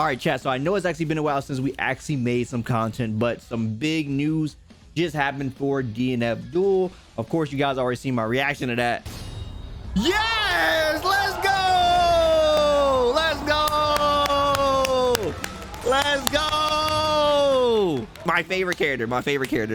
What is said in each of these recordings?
All right, chat. So I know it's actually been a while since we actually made some content, but some big news just happened for Dnf Duel. Of course, you guys already seen my reaction to that. Yes, let's go. Let's go. Let's go. My favorite character,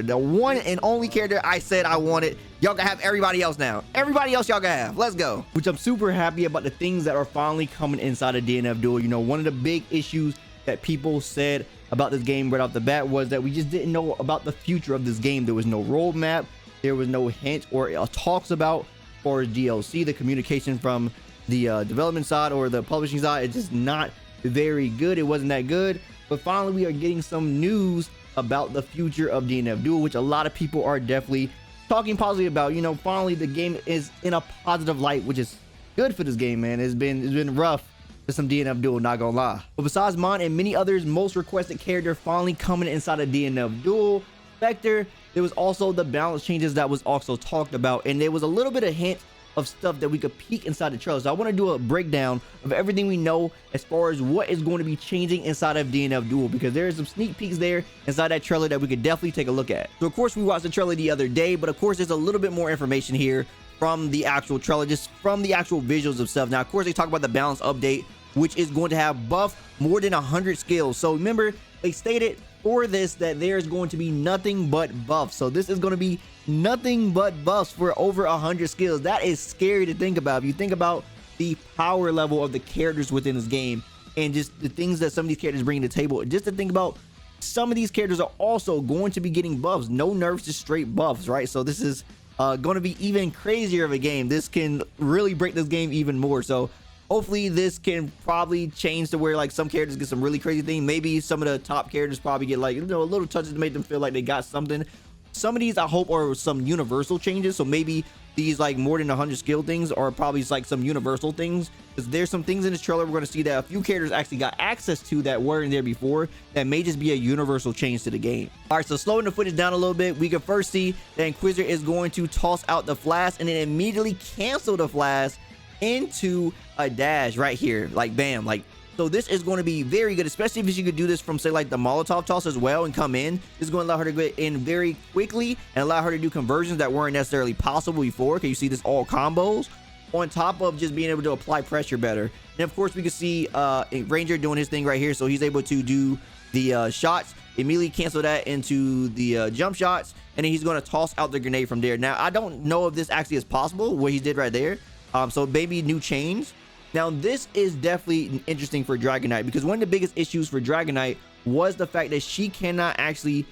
the one and only character I said I wanted. Y'all can have everybody else now. Everybody else y'all can have. Let's go. Which I'm super happy about the things that are finally coming inside of Dnf Duel. You know, one of the big issues that people said about this game right off the bat was that we just didn't know about the future of this game. There was no roadmap. There was no hint or talks about or DLC. The communication from the development side or the publishing side, it's just not very good. It wasn't that good. But finally, we are getting some news about the future of Dnf Duel, which a lot of people are definitely talking positively about. You know, finally the game is in a positive light, which is good for this game, man. It's been rough for some Dnf Duel, not gonna lie. But besides mine and many others, most requested character finally coming inside of Dnf Duel Spectre, there was also the balance changes that was also talked about, and there was a little bit of hint of stuff that we could peek inside the trailer. So I want to do a breakdown of everything we know as far as what is going to be changing inside of Dnf Duel, because there is some sneak peeks there inside that trailer that we could definitely take a look at. So of course we watched the trailer the other day, but of course there's a little bit more information here from the actual trailer, just from the actual visuals themselves. Now of course they talk about the balance update, which is going to have buff more than 100 skills. So remember, they stated for this that there's going to be nothing but buffs. So this is going to be nothing but buffs for over 100 skills. That is scary to think about. If you think about the power level of the characters within this game and just the things that some of these characters bring to the table, just to think about some of these characters are also going to be getting buffs. No nerfs, just straight buffs, right? So this is going to be even crazier of a game. This can really break this game even more. So hopefully this can probably change to where like some characters get some really crazy things. Maybe some of the top characters probably get like, you know, a little touches to make them feel like they got something. Some of these I hope are some universal changes. So maybe these like more than 100 skill things are probably like some universal things, because there's some things in this trailer we're going to see that a few characters actually got access to that weren't there before, that may just be a universal change to the game. All right, so slowing the footage down a little bit, we can first see that Inquisitor is going to toss out the flask and then immediately cancel the flask into a dash right here, like bam. Like, so this is going to be very good, especially if you could do this from say like the Molotov toss as well and come in. This is going to allow her to get in very quickly and allow her to do conversions that weren't necessarily possible before. Okay, you see this all combos on top of just being able to apply pressure better. And of course we can see Ranger doing his thing right here, so he's able to do the shots, immediately cancel that into the jump shots, and then he's going to toss out the grenade from there. Now I don't know if this actually is possible, what he did right there. So maybe new change. Now this is definitely interesting for Dragon Knight, because one of the biggest issues for Dragon Knight was the fact that she cannot actually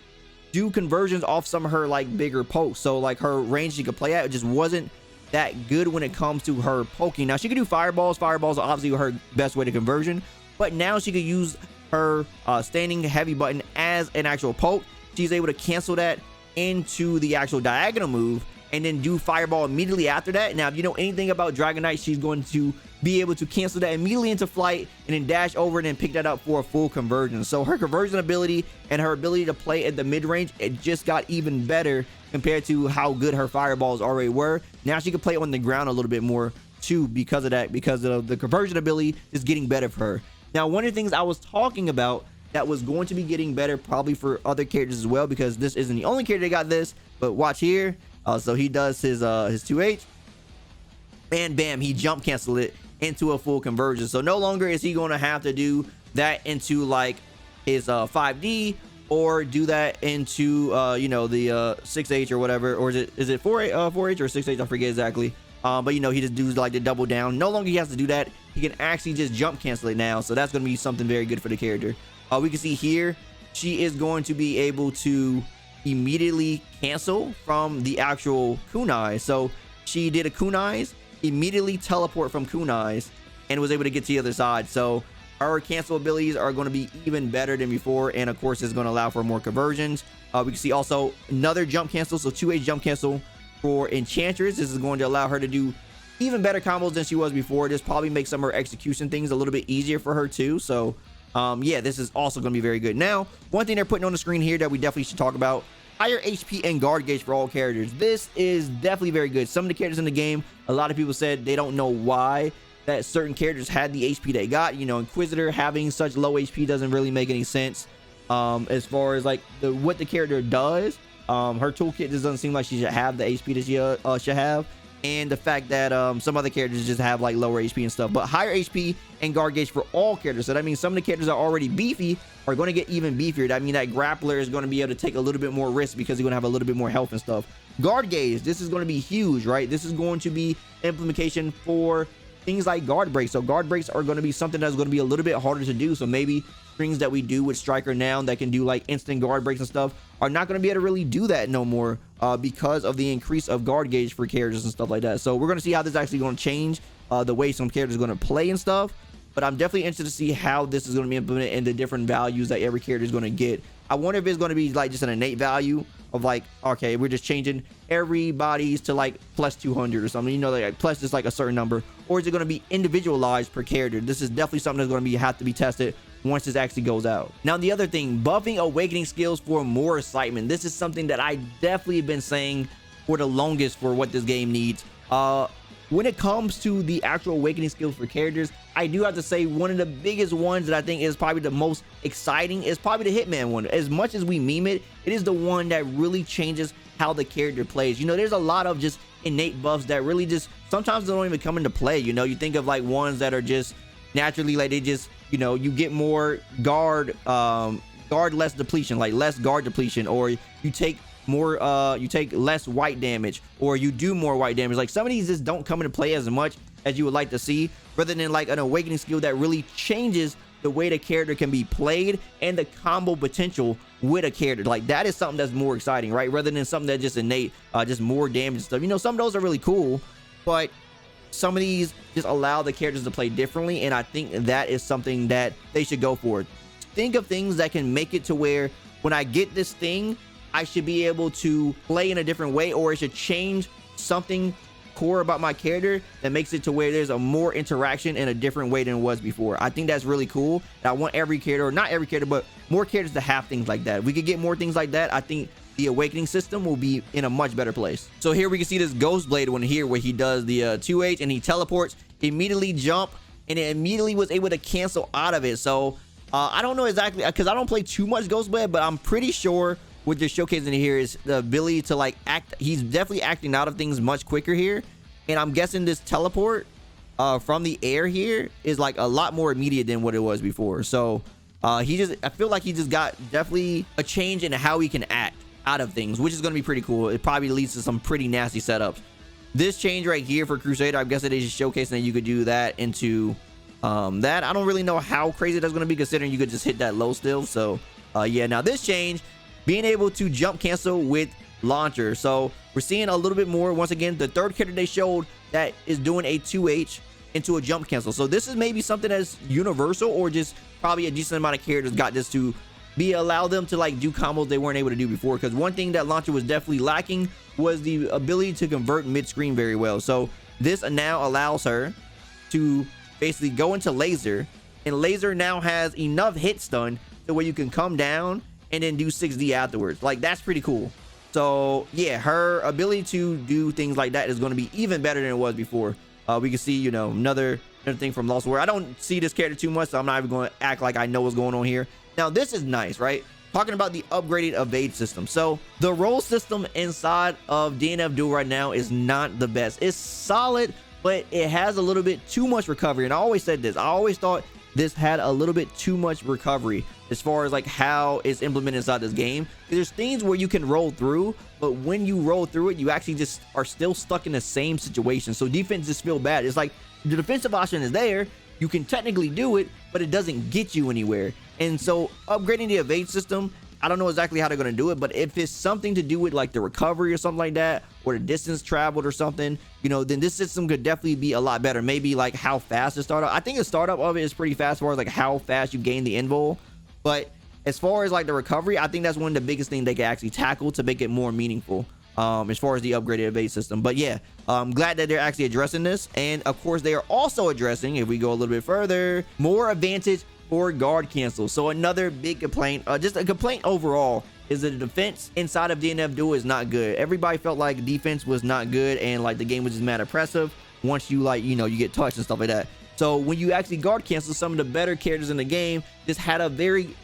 do conversions off some of her like bigger pokes. So like her range she could play at, it just wasn't that good when it comes to her poking. Now she could do fireballs. Fireballs are obviously her best way to conversion, but now she could use her standing heavy button as an actual poke. She's able to cancel that into the actual diagonal move and then do fireball immediately after that. Now if you know anything about Dragon Knight, she's going to be able to cancel that immediately into flight and then dash over and then pick that up for a full conversion. So her conversion ability and her ability to play at the mid-range, it just got even better compared to how good her fireballs already were. Now she can play on the ground a little bit more too because of that, because of the conversion ability is getting better for her. Now one of the things I was talking about that was going to be getting better probably for other characters as well, because this isn't the only character that got this, but watch here. So he does his 2H and bam, he jump canceled it into a full conversion. So no longer is he going to have to do that into like his 5D or do that into you know, the 6H or whatever, or is it 4H or 6H, I forget exactly. But you know, he just does like the double down. No longer he has to do that. He can actually just jump cancel it now, so that's going to be something very good for the character. We can see here she is going to be able to immediately cancel from the actual kunai. So she did a kunais, immediately teleport from kunais, and was able to get to the other side. So her cancel abilities are going to be even better than before, and of course it's going to allow for more conversions. We can see also another jump cancel, so 2H jump cancel for Enchantress. This is going to allow her to do even better combos than she was before. This probably makes some of her execution things a little bit easier for her too. So yeah, this is also going to be very good. Now one thing they're putting on the screen here that we definitely should talk about: higher HP and guard gauge for all characters. This is definitely very good. Some of the characters in the game, a lot of people said they don't know why that certain characters had the HP they got. You know, Inquisitor having such low HP doesn't really make any sense. As far as like what the character does, her toolkit just doesn't seem like she should have the HP that she should have. And the fact that some other characters just have like lower HP and stuff, but higher HP and guard gauge for all characters. So that means some of the characters that are already beefy are going to get even beefier. That means that grappler is going to be able to take a little bit more risk because he's going to have a little bit more health and stuff. Guard gauge, this is going to be huge, right? This is going to be implementation for things like guard breaks. So guard breaks are going to be something that's going to be a little bit harder to do. So maybe strings that we do with Striker now that can do like instant guard breaks and stuff are not going to be able to really do that no more because of the increase of guard gauge for characters and stuff like that. So we're going to see how this is actually going to change the way some characters are going to play and stuff. But I'm definitely interested to see how this is going to be implemented and the different values that every character is going to get. I wonder if it's going to be like just an innate value of like, okay, we're just changing everybody's to like plus 200 or something, you know, like plus just like a certain number, or is it going to be individualized per character? This is definitely something that's going to have to be tested once this actually goes out. Now, the other thing, buffing awakening skills for more excitement. This is something that I definitely have been saying for the longest for what this game needs. When it comes to the actual awakening skills for characters, I do have to say one of the biggest ones that I think is probably the most exciting is probably the Hitman one. As much as we meme it, it is the one that really changes how the character plays. You know, there's a lot of just innate buffs that really just sometimes they don't even come into play. You know, you think of like ones that are just naturally like they just, you know, you get more guard less depletion, like less guard depletion, or you take more you take less white damage, or you do more white damage. Like some of these just don't come into play as much as you would like to see, rather than like an awakening skill that really changes the way the character can be played and the combo potential with a character. Like that is something that's more exciting, right? Rather than something that's just innate, just more damage and stuff. You know, some of those are really cool, but some of these just allow the characters to play differently, and I think that is something that they should go for. Think of things that can make it to where when I get this thing, I should be able to play in a different way, or it should change something core about my character that makes it to where there's a more interaction in a different way than it was before. I think that's really cool. I want every character, or not every character, but more characters to have things like that. If we could get more things like that, I think the awakening system will be in a much better place. So here we can see this Ghost Blade one here where he does the 2H and he teleports, immediately jump, and it immediately was able to cancel out of it. So I don't know exactly, because I don't play too much Ghost Blade, but I'm pretty sure what they're showcasing here is the ability to like act. He's definitely acting out of things much quicker here, and I'm guessing this teleport from the air here is like a lot more immediate than what it was before. So I feel like he just got definitely a change in how he can act out of things, which is going to be pretty cool. It probably leads to some pretty nasty setups. This change right here for Crusader, I guess it is just showcasing that you could do that into that. I don't really know how crazy that's going to be, considering you could just hit that low still. So yeah, now this change, being able to jump cancel with launcher. So we're seeing a little bit more. Once again, the third character they showed that is doing a 2H into a jump cancel. So this is maybe something that's universal, or just probably a decent amount of characters got this to allow them to like do combos they weren't able to do before. Because one thing that launcher was definitely lacking was the ability to convert mid-screen very well. So this now allows her to basically go into laser, and laser now has enough hit stun to where you can come down and then do 6D afterwards. Like that's pretty cool. So yeah, her ability to do things like that is going to be even better than it was before. We can see, you know, another thing from Lost World. I don't see this character too much, so I'm not even going to act like I know what's going on here. Now this is nice, right? Talking about the upgraded evade system. So the roll system inside of DNF Duel right now is not the best. It's solid, but it has a little bit too much recovery. And I always said this, I always thought this had a little bit too much recovery as far as like how it's implemented inside this game. There's things where you can roll through, but when you roll through it, you actually just are still stuck in the same situation. So defense just feel bad. It's like the defensive option is there, you can technically do it, but it doesn't get you anywhere. And so upgrading the evade system, I don't know exactly how they're going to do it, but if it's something to do with like the recovery or something like that, or the distance traveled or something, you know, then this system could definitely be a lot better. Maybe like how fast the startup. I think the startup of it is pretty fast as far as like how fast you gain the invul. But as far as like the recovery, I think that's one of the biggest things they can actually tackle to make it more meaningful as far as the upgraded evade system. But yeah, I'm glad that they're actually addressing this. And of course, they are also addressing, if we go a little bit further, more advantage for guard cancel. So another big complaint, just a complaint overall, is that the defense inside of DNF Duel is not good. Everybody felt like defense was not good and like the game was just mad oppressive. once you like, you know, you get touched and stuff like that. So when you actually guard cancel, some of the better characters in the game just had a very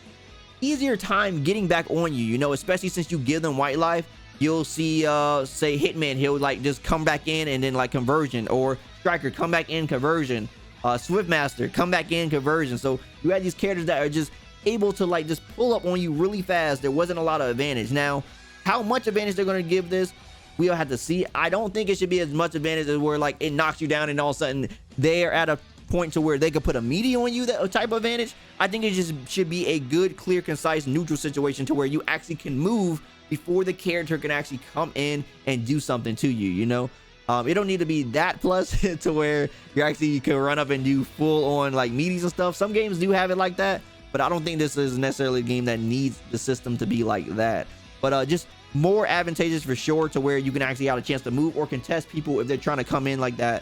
easier time getting back on you, you know, especially since you give them white life. You'll see say Hitman, he'll like just come back in and then like conversion, or Striker come back in conversion, Swiftmaster come back in conversion. So you had these characters that are just able to like just pull up on you really fast. There wasn't a lot of advantage. Now how much advantage they're going to give this, we'll have to see. I don't think it should be as much advantage as where like it knocks you down and all of a sudden they're at a point to where they could put a media on you, that type of advantage. I think it just should be a good, clear, concise, neutral situation to where you actually can move before the character can actually come in and do something to you, you know. It don't need to be that plus to where you can run up and do full on like meaties and stuff. Some games do have it like that, but I don't think this is necessarily a game that needs the system to be like that. But just more advantageous for sure, to where you can actually have a chance to move or contest people if they're trying to come in like that.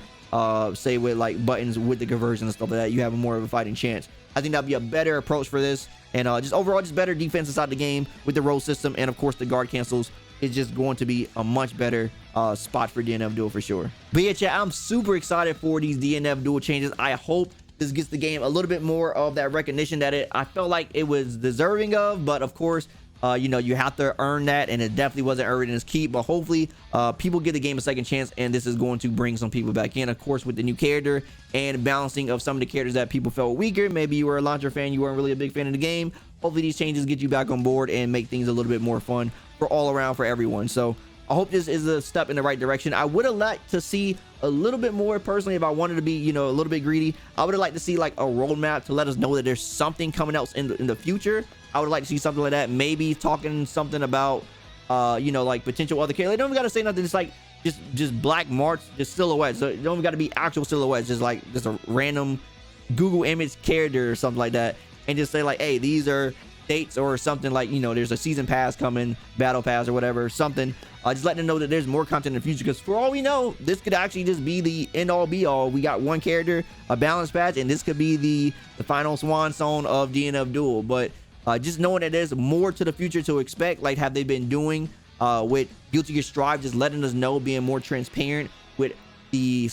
Say with like buttons with the conversion and stuff like that, you have more of a fighting chance. I think that'd be a better approach for this, and just overall just better defense inside the game with the roll system, and of course the guard cancels is just going to be a much better spot for DNF Duel for sure. But yeah, chat, I'm super excited for these DNF Duel changes. I hope this gets the game a little bit more of that recognition that I felt like it was deserving of, but of course you know, you have to earn that, and it definitely wasn't earned in its keep. But hopefully people give the game a second chance, and this is going to bring some people back in, of course, with the new character and balancing of some of the characters that people felt weaker. Maybe you were a launcher fan, you weren't really a big fan of the game. Hopefully these changes get you back on board and make things a little bit more fun for all around for everyone. So I hope this is a step in the right direction. I would have liked to see a little bit more personally. If I wanted to be, you know, a little bit greedy, I would have liked to see like a roadmap to let us know that there's something coming else in the future. I would like to see something like that, maybe talking something about you know, like potential other characters. They don't even gotta say nothing, just like just black marks, just silhouettes. So it don't even gotta be actual silhouettes, just like just a random Google image character or something like that, and just say like, hey, these are dates or something, like, you know, there's a season pass coming, battle pass or whatever, something. Just letting them know that there's more content in the future, because for all we know, this could actually just be the end all be all. We got one character, a balance patch, and this could be the final swan song of DNF Duel. But just knowing that there's more to the future to expect, like have they been doing with Guilty Gear Strive, just letting us know, being more transparent with the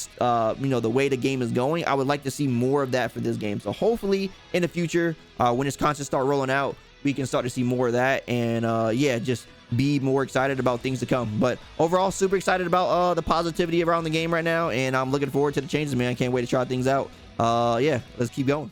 you know, the way the game is going. I would like to see more of that for this game. So hopefully in the future, when its content start rolling out, we can start to see more of that, and yeah, just be more excited about things to come. But overall, super excited about the positivity around the game right now, and I'm looking forward to the changes, man. I can't wait to try things out. Yeah, let's keep going.